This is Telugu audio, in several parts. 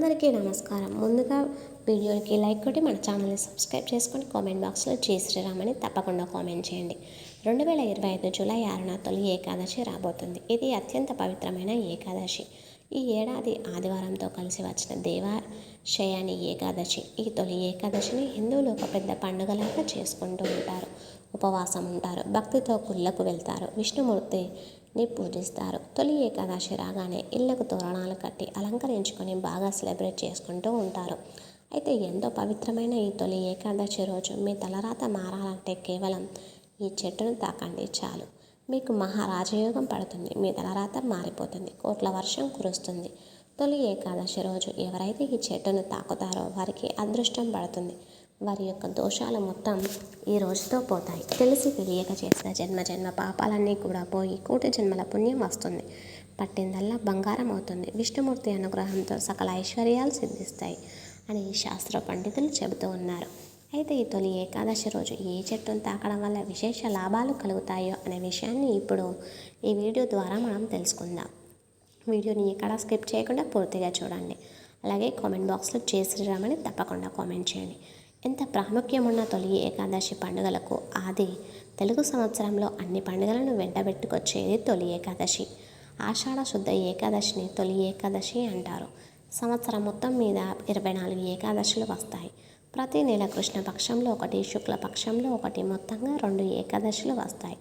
అందరికీ నమస్కారం. ముందుగా వీడియోకి లైక్ కొట్టి మన ఛానల్ని సబ్స్క్రైబ్ చేసుకొని కామెంట్ బాక్స్లో జై శ్రీరామ్ అని తప్పకుండా కామెంట్ చేయండి. 2025 జూలై 6న తొలి ఏకాదశి రాబోతుంది. ఇది అత్యంత పవిత్రమైన ఏకాదశి. ఈ ఏడాది ఆదివారంతో కలిసి వచ్చిన దేవాశయాని ఏకాదశి. ఈ తొలి ఏకాదశిని హిందువులు ఒక పెద్ద పండుగలాగా చేసుకుంటూ ఉంటారు. ఉపవాసం ఉంటారు, భక్తితో గుళ్ళకు వెళ్తారు, విష్ణుమూర్తిని పూజిస్తారు. తొలి ఏకాదశి రాగానే ఇళ్లకు తోరణాలు కట్టి అలంకరించుకొని బాగా సెలబ్రేట్ చేసుకుంటూ ఉంటారు. అయితే ఎంతో పవిత్రమైన ఈ తొలి ఏకాదశి రోజు మీ తలరాత మారాలంటే కేవలం ఈ చెట్టును తాకండి చాలు. మీకు మహారాజయోగం పడుతుంది. మీ తలరాత మారిపోతుంది. కోట్ల వర్షం కురుస్తుంది. తొలి ఏకాదశి రోజు ఎవరైతే ఈ చెట్టును తాకుతారో వారికి అదృష్టం పడుతుంది. వారి యొక్క దోషాలు మొత్తం ఈ రోజుతో పోతాయి. తెలిసి తెలియక చేసిన జన్మ పాపాలన్నీ కూడా పోయి కోటి జన్మల పుణ్యం వస్తుంది. పట్టిందల్లా బంగారం అవుతుంది. విష్ణుమూర్తి అనుగ్రహంతో సకల ఐశ్వర్యాలు సిద్ధిస్తాయి అని శాస్త్ర పండితులు చెబుతూ ఉన్నారు. అయితే ఈ తొలి ఏకాదశి రోజు ఏ చెట్టును తాకడం వల్ల విశేష లాభాలు కలుగుతాయో అనే విషయాన్ని ఇప్పుడు ఈ వీడియో ద్వారా మనం తెలుసుకుందాం. వీడియోని ఎక్కడ స్కిప్ చేయకుండా పూర్తిగా చూడండి. అలాగే కామెంట్ బాక్స్లో జై శ్రీరామ్ అని తప్పకుండా కామెంట్ చేయండి. ఎంత ప్రాముఖ్యం ఉన్న తొలి ఏకాదశి పండుగలకు ఆది తెలుగు సంవత్సరంలో అన్ని పండుగలను వెంటబెట్టుకొచ్చేది తొలి ఏకాదశి. ఆషాఢ శుద్ధ ఏకాదశిని తొలి ఏకాదశి అంటారు. సంవత్సరం మొత్తం మీద 24 ఏకాదశులు వస్తాయి. ప్రతి నెల కృష్ణపక్షంలో ఒకటి, శుక్లపక్షంలో ఒకటి, మొత్తంగా 2 ఏకాదశులు వస్తాయి.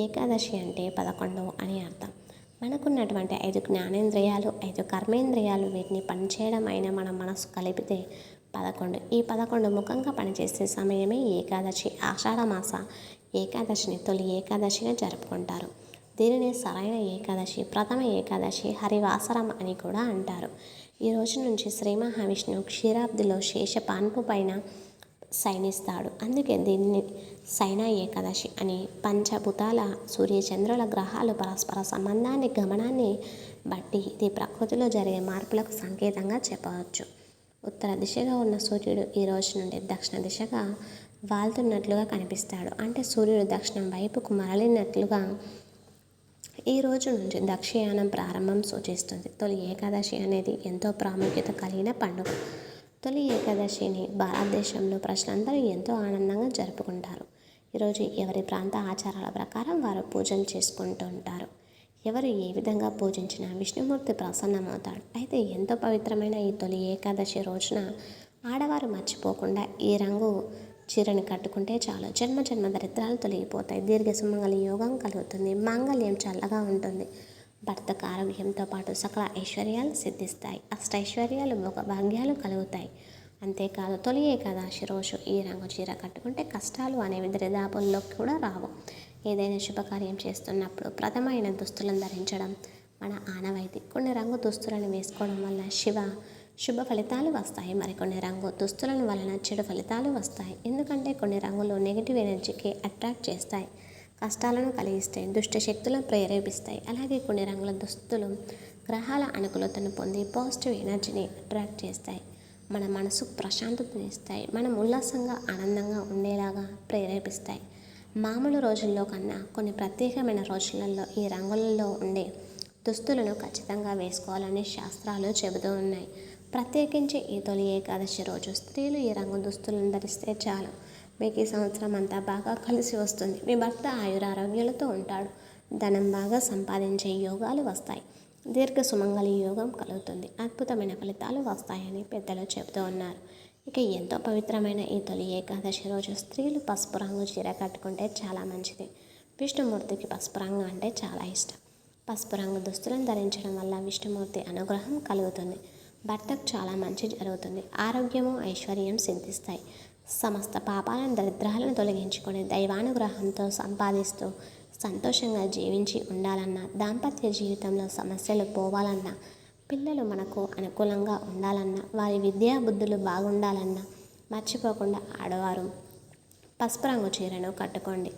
ఏకాదశి అంటే 11 అని అర్థం. మనకున్నటువంటి 5 జ్ఞానేంద్రియాలు, 5 కర్మేంద్రియాలు, వీటిని పనిచేయడం అయిన మన మనసు కలిపితే 11. ఈ 11 ముఖంగా పనిచేసే సమయమే ఏకాదశి. ఆషాఢమాస ఏకాదశిని తొలి ఏకాదశిగా జరుపుకుంటారు. దీనిని సరైన ఏకాదశి, ప్రథమ ఏకాదశి, హరివాసరం అని కూడా అంటారు. ఈ రోజు నుంచి శ్రీ మహావిష్ణువు క్షీరాబ్దిలో శేష పాన్పు పైన శయనిస్తాడు. అందుకే దీనిని శయన ఏకాదశి అని. పంచభూతాల సూర్యచంద్రుల గ్రహాలు పరస్పర సంబంధాన్ని, గమనాన్ని బట్టి ఇది ప్రకృతిలో జరిగే మార్పులకు సంకేతంగా చెప్పవచ్చు. ఉత్తర దిశగా ఉన్న సూర్యుడు ఈ రోజు నుండి దక్షిణ దిశగా వాళ్తున్నట్లుగా కనిపిస్తాడు. అంటే సూర్యుడు దక్షిణం వైపుకు మరలినట్లుగా ఈ రోజు నుంచి దక్షయానం ప్రారంభం సూచిస్తుంది. తొలి ఏకాదశి అనేది ఎంతో ప్రాముఖ్యత కలిగిన పండుగ. తొలి ఏకాదశిని భారతదేశంలో ప్రజలందరూ ఎంతో ఆనందంగా జరుపుకుంటారు. ఈరోజు ఎవరి ప్రాంత ఆచారాల ప్రకారం వారు పూజలు చేసుకుంటూ ఉంటారు. ఎవరు ఏ విధంగా పూజించినా విష్ణుమూర్తి ప్రసన్నమవుతాడు. అయితే ఎంతో పవిత్రమైన ఈ తొలి ఏకాదశి రోజున ఆడవారు మర్చిపోకుండా ఈ రంగు చీరని కట్టుకుంటే చాలు. జన్మ దరిద్రాలు తొలగిపోతాయి. దీర్ఘ సుమంగళి యోగం కలుగుతుంది. మాంగళ్యం చల్లగా ఉంటుంది. భర్తకు ఆరోగ్యంతో పాటు సకల ఐశ్వర్యాలు సిద్ధిస్తాయి. అష్టైశ్వర్యాలు, భోగభాగ్యాలు కలుగుతాయి. అంతేకాదు తొలి ఏకాదశి రోజు ఈ రంగు చీర కట్టుకుంటే కష్టాలు అనేవి దరిదాపుల్లోకి కూడా రావు. ఏదైనా శుభకార్యం చేస్తున్నప్పుడు ప్రథమైన దుస్తులను ధరించడం మన ఆనవాయితీ. కొన్ని రంగు దుస్తులను వేసుకోవడం వల్ల శుభ ఫలితాలు వస్తాయి. మరికొన్ని రంగు దుస్తుల వలన చెడు ఫలితాలు వస్తాయి. ఎందుకంటే కొన్ని రంగులు నెగిటివ్ ఎనర్జీకి అట్రాక్ట్ చేస్తాయి, కష్టాలను కలిగిస్తాయి, దుష్ట శక్తులను ప్రేరేపిస్తాయి. అలాగే కొన్ని రంగుల దుస్తులు గ్రహాల అనుకూలతను పొంది పాజిటివ్ ఎనర్జీని అట్రాక్ట్ చేస్తాయి. మన మనసుకు ప్రశాంతతనిస్తాయి. మనం ఉల్లాసంగా, ఆనందంగా ఉండేలాగా ప్రేరేపిస్తాయి. మామూలు రోజుల్లో కన్నా కొన్ని ప్రత్యేకమైన రోజులలో ఈ రంగులలో ఉండే దుస్తులను ఖచ్చితంగా వేసుకోవాలని శాస్త్రాలు చెబుతూ ఉన్నాయి. ప్రత్యేకించి ఈ తొలి ఏకాదశి రోజు స్త్రీలు ఈ రంగు దుస్తులను ధరిస్తే చాలు. మీకు ఈ సంవత్సరం అంతా బాగా కలిసి వస్తుంది. మీ భర్త ఆయురారోగ్యాలతో ఉంటాడు. ధనం బాగా సంపాదించే యోగాలు వస్తాయి. దీర్ఘ సుమంగళి యోగం కలుగుతుంది. అద్భుతమైన ఫలితాలు వస్తాయని పెద్దలు చెబుతూ ఉన్నారు. ఇక ఎంతో పవిత్రమైన ఈ తొలి ఏకాదశి రోజు స్త్రీలు పసుపు రంగు చీర కట్టుకుంటే చాలా మంచిది. విష్ణుమూర్తికి పసుపు రంగు అంటే చాలా ఇష్టం. పసుపు రంగు దుస్తులను ధరించడం వల్ల విష్ణుమూర్తి అనుగ్రహం కలుగుతుంది. భర్తకు చాలా మంచి జరుగుతుంది. ఆరోగ్యము, ఐశ్వర్యం సిద్ధిస్తాయి. సమస్త పాపాలను, దరిద్రాలను తొలగించుకొని దైవానుగ్రహంతో సంపాదిస్తూ సంతోషంగా జీవించి ఉండాలన్నా, దాంపత్య జీవితంలో సమస్యలు పోవాలన్నా, పిల్లలు మనకు అనుకూలంగా ఉండాలన్నా, వారి విద్యా బుద్ధులు బాగుండాలన్నా మర్చిపోకుండా ఆడవారు పసుపు రంగు చీరను కట్టుకోండి.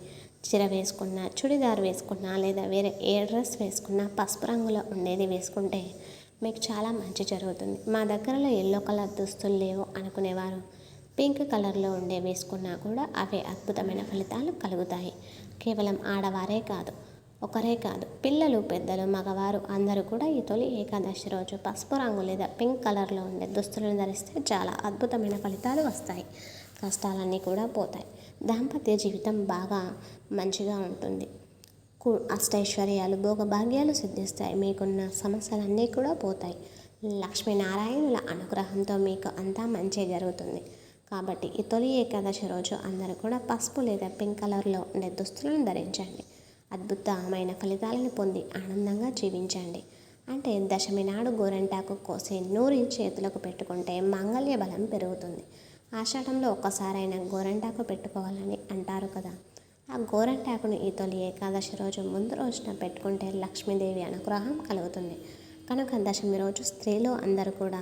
చీర వేసుకున్నా, చుడిదార్ వేసుకున్నా, లేదా వేరే ఏ డ్రెస్ వేసుకున్నా పసుపు రంగులో ఉండేది వేసుకుంటే మీకు చాలా మంచి జరుగుతుంది. మా దగ్గరలో ఎల్లో కలర్ దుస్తులు లేవు అనుకునేవారు పింక్ కలర్లో ఉండే వేసుకున్నా కూడా అవే అద్భుతమైన ఫలితాలు కలుగుతాయి. కేవలం ఆడవారే కాదు, ఒకరే కాదు, పిల్లలు, పెద్దలు, మగవారు అందరూ కూడా ఈ తొలి ఏకాదశి రోజు పసుపు రంగు లేదా పింక్ కలర్లో ఉండే దుస్తులను ధరిస్తే చాలా అద్భుతమైన ఫలితాలు వస్తాయి. కష్టాలన్నీ కూడా పోతాయి. దాంపత్య జీవితం బాగా మంచిగా ఉంటుంది. అష్టైశ్వర్యాలు, భోగభాగ్యాలు సిద్ధిస్తాయి. మీకున్న సమస్యలన్నీ కూడా పోతాయి. లక్ష్మీనారాయణుల అనుగ్రహంతో మీకు అంతా మంచి జరుగుతుంది. కాబట్టి ఈ తొలి ఏకాదశి రోజు అందరూ కూడా పసుపు లేదా పింక్ కలర్లో ఉండే దుస్తులను ధరించండి. అద్భుతమైన ఫలితాలను పొంది ఆనందంగా జీవించండి. అంటే దశమి నాడు గోరెంటాకు కోసి నూరి చేతులకు పెట్టుకుంటే మాంగళ్య బలం పెరుగుతుంది. ఆషాఢంలో ఒక్కసారైనా గోరెంటాకు పెట్టుకోవాలని అంటారు కదా. ఆ గోరెంటాకును ఈ తొలి ఏకాదశి రోజు ముందు రోజున పెట్టుకుంటే లక్ష్మీదేవి అనుగ్రహం కలుగుతుంది. కనుక దశమి రోజు స్త్రీలు అందరూ కూడా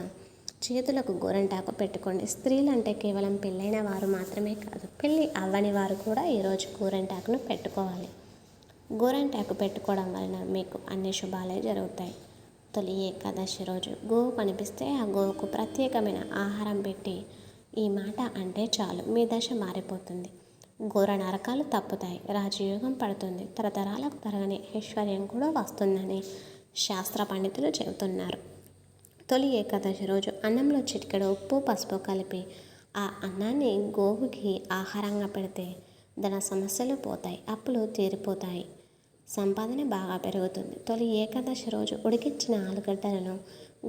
చేతులకు గోరెంటాకు పెట్టుకోండి. స్త్రీలు అంటే కేవలం పెళ్ళైన వారు మాత్రమే కాదు, పెళ్ళి అవ్వని వారు కూడా ఈరోజు గోరెంటాకును పెట్టుకోవాలి. గోరెంటాకు పెట్టుకోవడం వలన మీకు అన్ని శుభాలే జరుగుతాయి. తొలి ఏకాదశి రోజు గోవు కనిపిస్తే ఆ గోవుకు ప్రత్యేకమైన ఆహారం పెట్టి ఈ మాట అంటే చాలు, మీ దశ మారిపోతుంది. ఘోర నరకాలు తప్పుతాయి, రాజయోగం పడుతుంది, తరతరాలకు తరగని ఐశ్వర్యం కూడా వస్తుందని శాస్త్ర పండితులు చెబుతున్నారు. తొలి ఏకాదశి రోజు అన్నంలో చిటికెడు ఉప్పు, పసుపు కలిపి ఆ అన్నాన్ని గోవుకి ఆహారంగా పెడితే ధన సమస్యలు పోతాయి, అప్పులు తీరిపోతాయి, సంపాదన బాగా పెరుగుతుంది. తొలి ఏకాదశి రోజు ఉడికించిన ఆలుగడ్డలను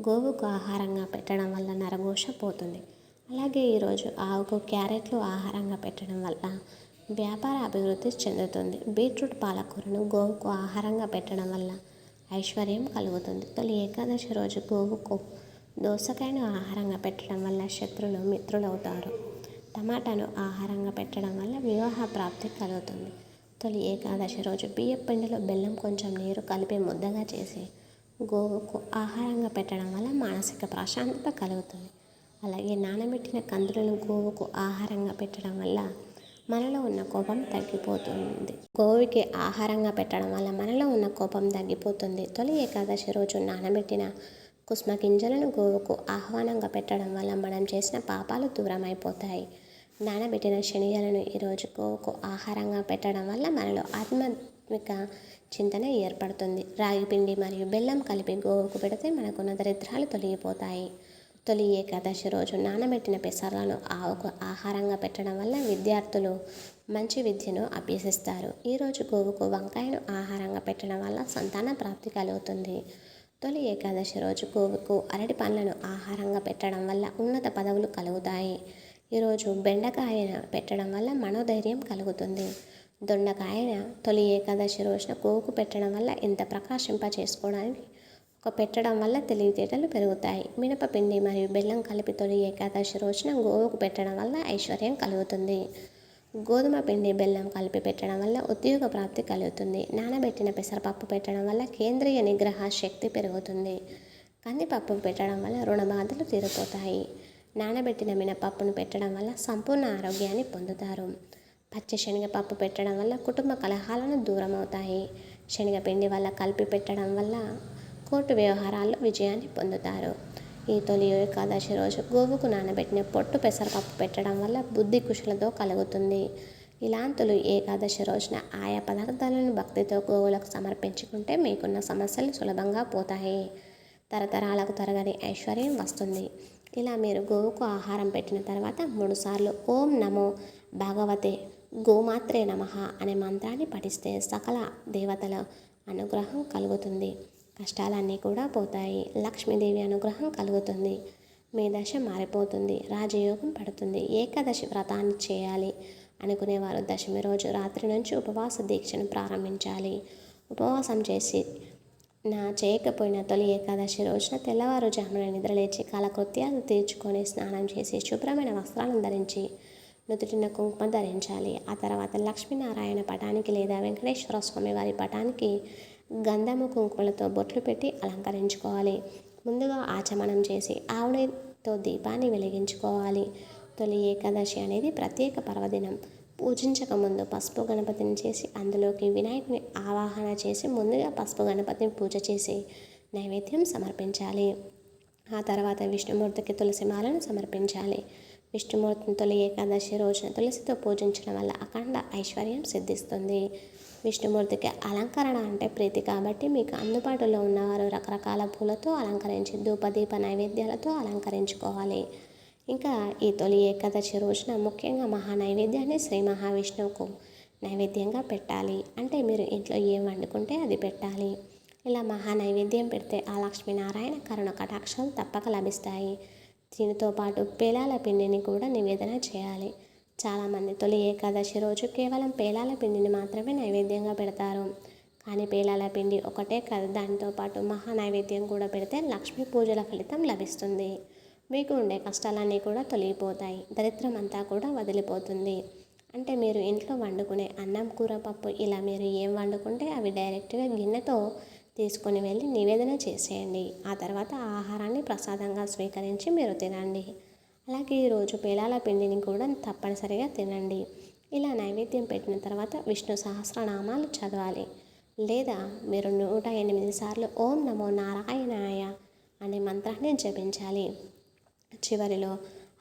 గోవుకు ఆహారంగా పెట్టడం వల్ల నరఘోష పోతుంది. అలాగే ఈరోజు ఆవుకు క్యారెట్లు ఆహారంగా పెట్టడం వల్ల వ్యాపార అభివృద్ధి చెందుతుంది. బీట్రూట్, పాలకూరను గోవుకు ఆహారంగా పెట్టడం వల్ల ఐశ్వర్యం కలుగుతుంది. తొలి ఏకాదశి రోజు గోవుకు దోసకాయను ఆహారంగా పెట్టడం వల్ల శత్రులు మిత్రులవుతారు. టమాటాను ఆహారంగా పెట్టడం వల్ల వివాహ ప్రాప్తి కలుగుతుంది. తొలి ఏకాదశి రోజు బియ్యం పిండిలో బెల్లం, కొంచెం నీరు కలిపి ముద్దగా చేసి గోవుకు ఆహారంగా పెట్టడం వల్ల మానసిక ప్రశాంతత కలుగుతుంది. అలాగే నానబెట్టిన కందులను గోవుకు ఆహారంగా పెట్టడం వల్ల మనలో ఉన్న కోపం తగ్గిపోతుంది. గోవుకి ఆహారంగా పెట్టడం వల్ల మనలో ఉన్న కోపం తగ్గిపోతుంది. తొలి ఏకాదశి రోజు నానబెట్టిన కుసుమ గింజలను గోవుకు ఆహ్వానంగా పెట్టడం వల్ల మనం చేసిన పాపాలు దూరం అయిపోతాయి. నానబెట్టిన శనగలను ఈరోజు గోవుకు ఆహారంగా పెట్టడం వల్ల మనలో ఆధ్యాత్మిక చింతన ఏర్పడుతుంది. రాగి పిండి మరియు బెల్లం కలిపి గోవుకు పెడితే మనకున్న దరిద్రాలు తొలగిపోతాయి. తొలి ఏకాదశి రోజు నానబెట్టిన పెసర్లను ఆవుకు ఆహారంగా పెట్టడం వల్ల విద్యార్థులు మంచి విద్యను అభ్యసిస్తారు. ఈరోజు గోవుకు వంకాయను ఆహారంగా పెట్టడం వల్ల సంతాన ప్రాప్తి కలుగుతుంది. తొలి ఏకాదశి రోజు గోవుకు అరటి పండ్లను ఆహారంగా పెట్టడం వల్ల ఉన్నత పదవులు కలుగుతాయి. ఈరోజు బెండకాయను పెట్టడం వల్ల మనోధైర్యం కలుగుతుంది. దొండకాయన తొలి ఏకాదశి రోజున గోవుకు పెట్టడం వల్ల ఇంత ప్రకాశింప చేసుకోవడానికి పెట్టడం వల్ల తెలివితేటలు పెరుగుతాయి. మినపపిండి మరియు బెల్లం కలిపి తొలి ఏకాదశి రోజున గోవుకు పెట్టడం వల్ల ఐశ్వర్యం కలుగుతుంది. గోధుమ పిండి, బెల్లం కలిపి పెట్టడం వల్ల ఉద్యోగ ప్రాప్తి కలుగుతుంది. నానబెట్టిన పెసరపప్పు పెట్టడం వల్ల కేంద్రీయ నిగ్రహ శక్తి పెరుగుతుంది. కందిపప్పు పెట్టడం వల్ల రుణ బాధలు తీరిపోతాయి. నానబెట్టిన మినపప్పును పెట్టడం వల్ల సంపూర్ణ ఆరోగ్యాన్ని పొందుతారు. పచ్చి శనగపప్పు పెట్టడం వల్ల కుటుంబ కలహాలను దూరం అవుతాయి. శనగపిండి వల్ల కలిపి పెట్టడం వల్ల కోర్టు వ్యవహారాల్లో విజయాన్ని పొందుతారు. ఈ తొలి ఏకాదశి రోజు గోవుకు నానబెట్టిన పొట్టు పెసరపప్పు పెట్టడం వల్ల బుద్ధి కుశలతో కలుగుతుంది. ఇలాంతులు ఏకాదశి రోజున ఆయా పదార్థాలను భక్తితో గోవులకు సమర్పించుకుంటే మీకున్న సమస్యలు సులభంగా పోతాయి. తరతరాలకు తరగని ఐశ్వర్యం వస్తుంది. ఇలా మీరు గోవుకు ఆహారం పెట్టిన తర్వాత 3 సార్లు ఓం నమో భగవతే గోమాత్రే నమః అనే మంత్రాన్ని పఠిస్తే సకల దేవతల అనుగ్రహం కలుగుతుంది. కష్టాలన్నీ కూడా పోతాయి. లక్ష్మీదేవి అనుగ్రహం కలుగుతుంది. మీ దశ మారిపోతుంది. రాజయోగం పడుతుంది. ఏకాదశి వ్రతాన్ని చేయాలి అనుకునేవారు దశమి రోజు రాత్రి నుంచి ఉపవాస దీక్షను ప్రారంభించాలి. ఉపవాసం చేసి చేయకపోయిన తొలి ఏకాదశి రోజున తెల్లవారుజామున నిద్రలేచి కాలకృత్యాలు తీర్చుకొని స్నానం చేసి శుభ్రమైన వస్త్రాలను ధరించి నుదుటిన కుంకుమ ధరించాలి. ఆ తర్వాత లక్ష్మీనారాయణ పటానికి లేదా వెంకటేశ్వర స్వామి వారి పటానికి గంధము, కుంకుమలతో బొట్లు పెట్టి అలంకరించుకోవాలి. ముందుగా ఆచమనం చేసి ఆవునితో దీపాన్ని వెలిగించుకోవాలి. తొలి ఏకాదశి అనేది ప్రత్యేక పర్వదినం. పూజించక ముందు పసుపు గణపతిని చేసి అందులోకి వినాయకుని ఆవాహన చేసి ముందుగా పసుపు గణపతిని పూజ చేసి నైవేద్యం సమర్పించాలి. ఆ తర్వాత విష్ణుమూర్తికి తులసి మాలను సమర్పించాలి. విష్ణుమూర్తిని తొలి ఏకాదశి రోజున తులసితో పూజించడం వల్ల అఖండ ఐశ్వర్యం సిద్ధిస్తుంది. విష్ణుమూర్తికి అలంకరణ అంటే ప్రీతి కాబట్టి మీకు అందుబాటులో ఉన్నవారు రకరకాల పూలతో అలంకరించి ధూపదీప నైవేద్యాలతో అలంకరించుకోవాలి. ఇంకా ఈ తొలి ఏకాదశి రోజున ముఖ్యంగా మహా నైవేద్యాన్ని శ్రీ మహావిష్ణువుకు నైవేద్యంగా పెట్టాలి. అంటే మీరు ఇంట్లో ఏం వండుకుంటే అది పెట్టాలి. ఇలా మహా నైవేద్యం పెడితే ఆ లక్ష్మీనారాయణ కరుణ కటాక్షాలు తప్పక లభిస్తాయి. దీనితో పాటు పేలాల పిండిని కూడా నివేదన చేయాలి. చాలామంది తొలి ఏకాదశి రోజు కేవలం పేలాల పిండిని మాత్రమే నైవేద్యంగా పెడతారు. కానీ పేలాల పిండి ఒకటే కాదు, దానితో పాటు మహా నైవేద్యం కూడా పెడితే లక్ష్మీ పూజల ఫలితం లభిస్తుంది. మీకు ఉండే కష్టాలన్నీ కూడా తొలగిపోతాయి. దరిద్రం అంతా కూడా వదిలిపోతుంది. అంటే మీరు ఇంట్లో వండుకునే అన్నం, కూర, పప్పు ఇలా మీరు ఏం వండుకుంటే అవి డైరెక్ట్గా గిన్నెతో తీసుకొని వెళ్ళి నివేదన చేసేయండి. ఆ తర్వాత ఆ ఆహారాన్ని ప్రసాదంగా స్వీకరించి మీరు తినండి. అలాగే ఈరోజు పేలాల పిండిని కూడా తప్పనిసరిగా తినండి. ఇలా నైవేద్యం పెట్టిన తర్వాత విష్ణు సహస్రనామాలు చదవాలి. లేదా మీరు 108 సార్లు ఓం నమో నారాయణాయ అనే మంత్రాన్ని జపించాలి. చివరిలో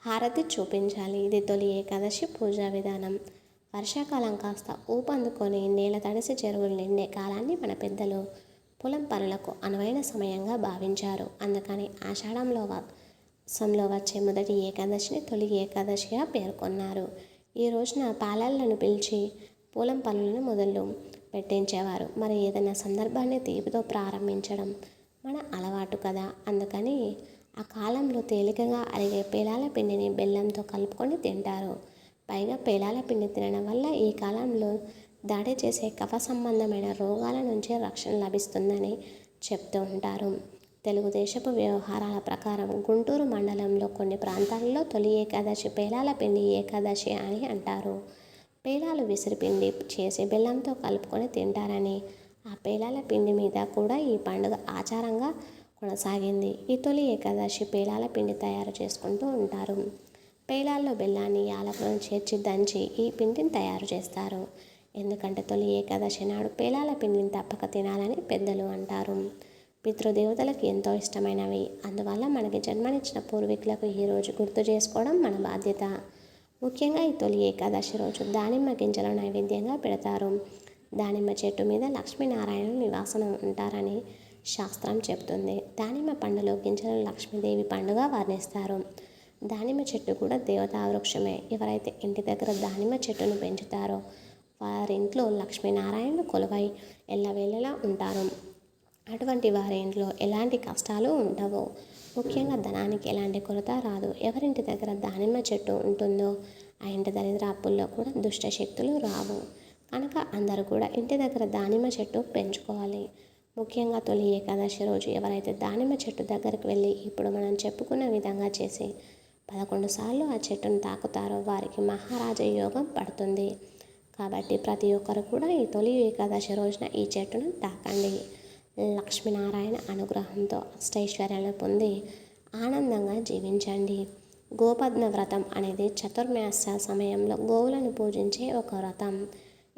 హారతి చూపించాలి. ఇది తొలి ఏకాదశి పూజా విధానం. వర్షాకాలం కాస్త ఊపందుకొని నేల తడిసి చెరువులు నిండే కాలాన్ని మన పెద్దలు పొలం పనులకు అనువైన సమయంగా భావించారు. అందుకని ఆషాఢంలో వచ్చే మొదటి ఏకాదశిని తొలి ఏకాదశిగా పేర్కొన్నారు. ఈ రోజున పాలళ్లను పిలిచి పొలం పనులను మొదలు పెట్టించేవారు. మరి ఏదైనా సందర్భాన్ని తీపితో ప్రారంభించడం మన అలవాటు కదా. అందుకని ఆ కాలంలో తేలికగా అరిగే పేలాల పిండిని బెల్లంతో కలుపుకొని తింటారు. పైగా పేలాల పిండి తినడం వల్ల ఈ కాలంలో దాడి చేసే కఫ సంబంధమైన రోగాల నుంచి రక్షణ లభిస్తుందని చెప్తూ ఉంటారు. తెలుగుదేశపు వ్యవహారాల ప్రకారం గుంటూరు మండలంలో కొన్ని ప్రాంతాల్లో తొలి ఏకాదశి పేలాల పిండి ఏకాదశి అని అంటారు. పేలాలు విసిరిపిండి చేసి బెల్లంతో కలుపుకొని తింటారని, ఆ పేలాల పిండి మీద కూడా ఈ పండుగ ఆచారంగా కొనసాగింది. ఈ తొలి ఏకాదశి పేలాల పిండి తయారు చేసుకుంటూ ఉంటారు. పేలాల్లో బెల్లాన్ని, యాలకులను చేర్చి దంచి ఈ పిండిని తయారు చేస్తారు. ఎందుకంటే తొలి ఏకాదశి నాడు పేలాల పిండిని తప్పక తినాలని పెద్దలు అంటారు. పితృదేవతలకు ఎంతో ఇష్టమైనవి. అందువల్ల మనకి జన్మనిచ్చిన పూర్వీకులకు ఈరోజు గుర్తు చేసుకోవడం మన బాధ్యత. ముఖ్యంగా ఈ తొలి ఏకాదశి రోజు దానిమ్మ గింజల నైవేద్యంగా పెడతారు. దానిమ్మ చెట్టు మీద లక్ష్మీనారాయణులు నివాసనం ఉంటారని శాస్త్రం చెబుతుంది. దానిమ్మ పండులో గింజలను లక్ష్మీదేవి పండుగ వర్ణిస్తారు. దానిమ్మ చెట్టు కూడా దేవతా వృక్షమే. ఎవరైతే ఇంటి దగ్గర దానిమ్మ చెట్టును పెంచుతారో వారింట్లో లక్ష్మీనారాయణులు కొలువై ఎల్లవేళలా ఉంటారు. అటువంటి వారి ఇంట్లో ఎలాంటి కష్టాలు ఉండవు. ముఖ్యంగా ధనానికి ఎలాంటి కొరత రాదు. ఎవరింటి దగ్గర దానిమ్మ చెట్టు ఉంటుందో ఆ ఇంటి దరిద్ర అప్పుల్లో కూడా దుష్ట శక్తులు రావు. కనుక అందరూ కూడా ఇంటి దగ్గర దానిమ్మ చెట్టు పెంచుకోవాలి. ముఖ్యంగా తొలి ఏకాదశి రోజు ఎవరైతే దానిమ్మ చెట్టు దగ్గరికి వెళ్ళి ఇప్పుడు మనం చెప్పుకున్న విధంగా చేసి 11 సార్లు ఆ చెట్టును తాకుతారో వారికి మహారాజ యోగం పడుతుంది. కాబట్టి ప్రతి ఒక్కరు కూడా ఈ తొలి ఏకాదశి రోజున ఈ చెట్టును తాకండి. లక్ష్మీనారాయణ అనుగ్రహంతో అష్టైశ్వర్యాలను పొంది ఆనందంగా జీవించండి. గోపద్మ వ్రతం అనేది చతుర్మాస సమయంలో గోవులను పూజించే ఒక వ్రతం.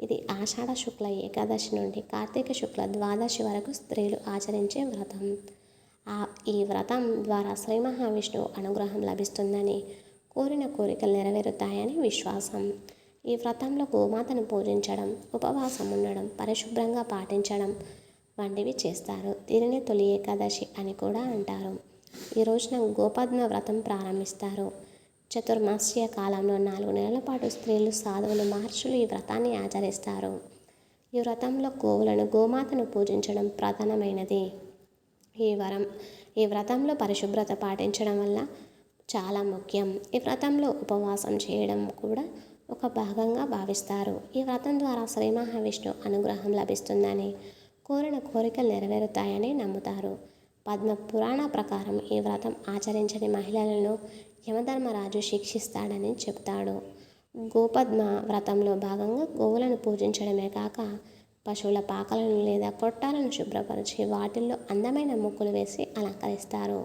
ఇది ఆషాఢ శుక్ల ఏకాదశి నుండి కార్తీక శుక్ల ద్వాదశి వరకు స్త్రీలు ఆచరించే వ్రతం. ఈ వ్రతం ద్వారా శ్రీ మహావిష్ణువు అనుగ్రహం లభిస్తుందని, కోరిన కోరికలు నెరవేరుతాయని విశ్వాసం. ఈ వ్రతంలో గోమాతను పూజించడం, ఉపవాసం ఉండడం, పరిశుభ్రంగా పాటించడం వంటివి చేస్తారు. దీనిని తొలి ఏకాదశి అని కూడా అంటారు. ఈ రోజున గోపద్మ వ్రతం ప్రారంభిస్తారు. చతుర్మాస్య కాలంలో 4 నెలల పాటు స్త్రీలు, సాధువులు, మహర్షులు ఈ వ్రతాన్ని ఆచరిస్తారు. ఈ వ్రతంలో గోవులను, గోమాతను పూజించడం ప్రధానమైనది. ఈ వ్రతంలో పరిశుభ్రత పాటించడం వల్ల చాలా ముఖ్యం. ఈ వ్రతంలో ఉపవాసం చేయడం కూడా ఒక భాగంగా భావిస్తారు. ఈ వ్రతం ద్వారా శ్రీ మహావిష్ణు అనుగ్రహం లభిస్తుందని, కోరిన కోరికలు నెరవేరుతాయని నమ్ముతారు. పద్మ పురాణ ప్రకారం ఈ వ్రతం ఆచరించని మహిళలను యమధర్మరాజు శిక్షిస్తాడని చెప్తాడు. గోపద్మ వ్రతంలో భాగంగా గోవులను పూజించడమే కాక పశువుల పాకలను లేదా కొట్టాలను శుభ్రపరిచి వాటిల్లో అందమైన ముగ్గులు వేసి అలంకరిస్తారు.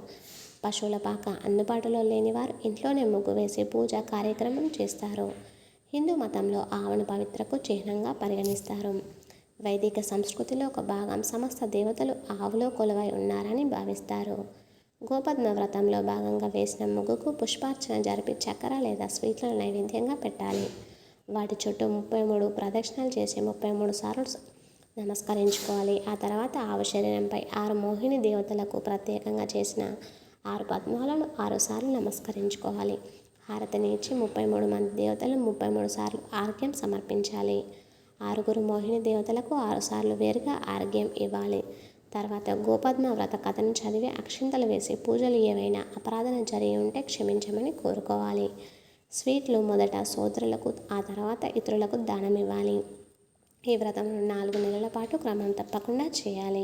పశువుల పాక అందుబాటులో లేని వారు ఇంట్లోనే ముగ్గు వేసి పూజా కార్యక్రమం చేస్తారు. హిందూ మతంలో ఆవును పవిత్రకు చిహ్నంగా పరిగణిస్తారు. వైదిక సంస్కృతిలో ఒక భాగం సమస్త దేవతలు ఆవులో కొలువై ఉన్నారని భావిస్తారు. గోపద్మ వ్రతంలో భాగంగా వేసిన ముగ్గుకు పుష్పార్చన జరిపి చక్కెర లేదా స్వీట్లను నైవేద్యంగా పెట్టాలి. వాటి చుట్టూ 33 ప్రదక్షిణలు చేసి 33 సార్లు నమస్కరించుకోవాలి. ఆ తర్వాత ఆవు శరీరంపై 6 మోహిని దేవతలకు ప్రత్యేకంగా చేసిన 6 పద్మాలను 6 సార్లు నమస్కరించుకోవాలి. హారతిని ఇచ్చి 33 మంది దేవతలు 33 సార్లు ఆర్ఘ్యం సమర్పించాలి. 6 మోహిని దేవతలకు 6 సార్లు వేరుగా ఆర్ఘ్యం ఇవ్వాలి. తర్వాత గోపద్మ వ్రత కథను చదివి అక్షింతలు వేసి పూజలు ఏవైనా అపరాధన జరిగి ఉంటే క్షమించమని కోరుకోవాలి. స్వీట్లు మొదట సోదరులకు, ఆ తర్వాత ఇతరులకు దానం ఇవ్వాలి. ఈ వ్రతంను 4 నెలల పాటు క్రమం తప్పకుండా చేయాలి.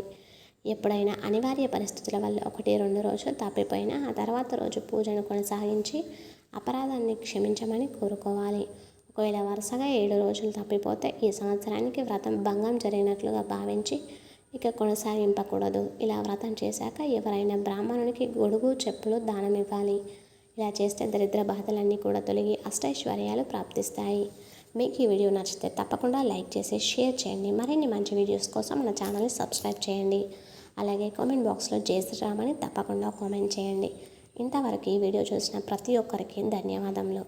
ఎప్పుడైనా అనివార్య పరిస్థితుల వల్ల 1-2 రోజులు తప్పిపోయినా ఆ తర్వాత రోజు పూజను కొనసాగించి అపరాధాన్ని క్షమించమని కోరుకోవాలి. ఒకవేళ వరుసగా 7 రోజులు తప్పిపోతే ఈ సంవత్సరానికి వ్రతం భంగం జరిగినట్లుగా భావించి ఇక కొనసాగింపకూడదు. ఇలా వ్రతం చేశాక ఎవరైనా బ్రాహ్మణునికి గొడుగు, చెప్పులు దానం ఇవ్వాలి. ఇలా చేస్తే దరిద్ర బాధలన్నీ కూడా తొలగి అష్టైశ్వర్యాలు ప్రాప్తిస్తాయి. మీకు ఈ వీడియో నచ్చితే తప్పకుండా లైక్ చేసి షేర్ చేయండి. మరిన్ని మంచి వీడియోస్ కోసం మన ఛానల్ని సబ్స్క్రైబ్ చేయండి. అలాగే కామెంట్ బాక్స్లో జై శ్రీరామ్ అని తప్పకుండా కామెంట్ చేయండి. ఇంతవరకు ఈ వీడియో చూసిన ప్రతి ఒక్కరికి ధన్యవాదములు.